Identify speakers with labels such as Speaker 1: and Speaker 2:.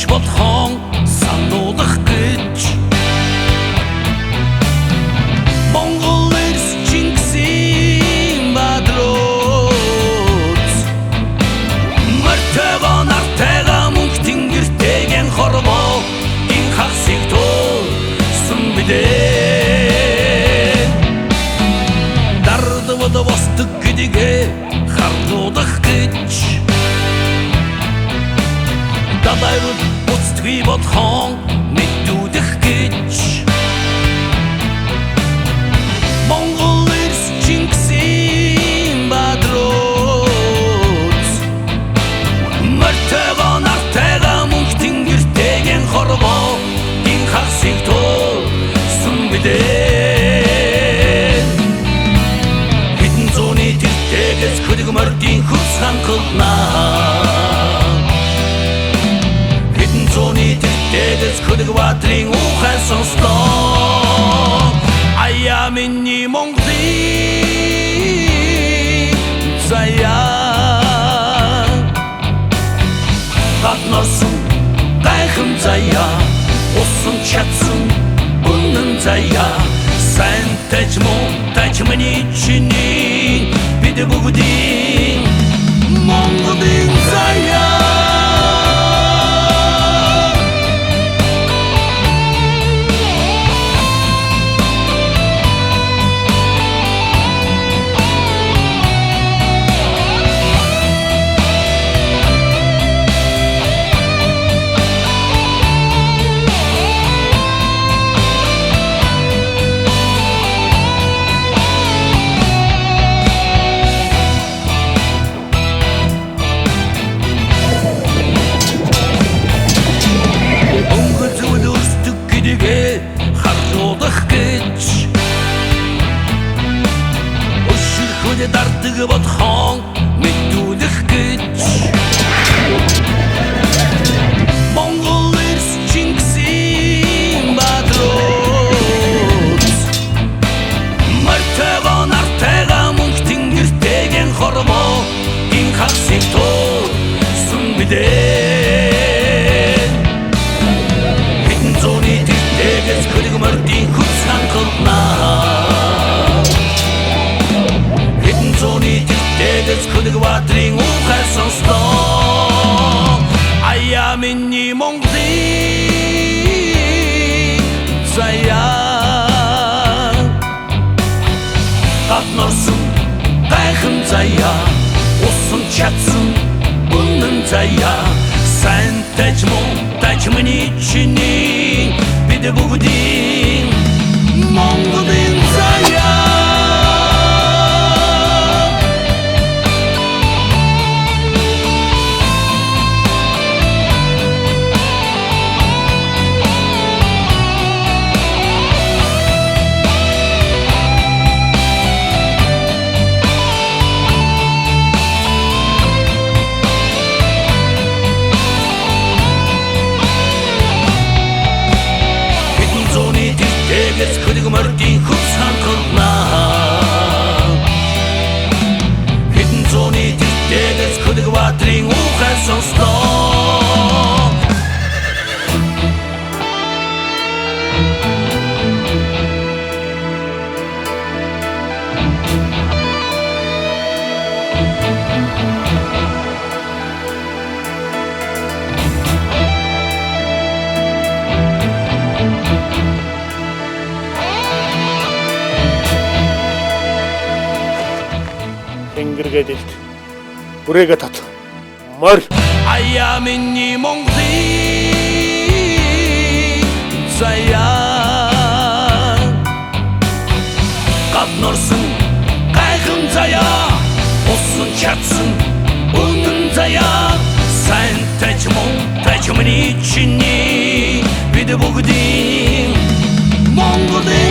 Speaker 1: болхон сануулах гэж Монгол эрс Чингисийн бадрууд мартайгаа нартайгаа мөнх тэнгэртэйгэн хорвоо ин хагсыг туулсан бидээ дардвад бостог гэдгээ харуулах гэж Дадайрууд буцтгүй болхон мэдүүдэх гэж Монгол эрс Чингисийн бадрууд мартайгаа нартайгаа мөнх тэнгэртэйгэн хорвоо ин хагсыг туулсан бидээ хэдэн зууны тэртэгээс хөдөг мордын хөрс ханхалнаа Зуны тэртэгээс хөдөг баатрын ухаан сонслоо Аяа миний Монголын заяа Гаднорсон гайхам заяа Усан чадсан үнэн заяа Сайн тач муу тач миний чиний Бид бүгдийн Монголын заяа харуулах гэж Өшир хөдө дарддаг болхон мэдүүлэх гэж Монгол эрс Чингисийн бадрууд мартайгаа нартайгаа мөнх тэнгэртэйгэн хорвоо ин хагсыг туулсан бидээ хэдэн зууны тэртэгээс хөдөг мордын хөрс ханхалнаа хэдэн зууны тэртэгээс хөдөг баатрын ухаан сонслоо Аяа миний Монголын заяа Гаднорсон гайхам заяа Усан чадсан үнэн заяа Сайн тач муу тач миний чиний Бид бүгдийн Монголын заяа Тэртэгээс хөдөг мордын хөрс ханхалнаа хэдэн зууны тэртэгээс хөдөг баатрын ухаан сонслоо
Speaker 2: Тэнгэргээд бүрээгээ тат морь
Speaker 1: Аяа миний Монголын заяа Гаднорсон гайхам заяа Усан чадсан үнэн заяа Сайн тач муу тач миний чиний Бид бүгдийн Монголын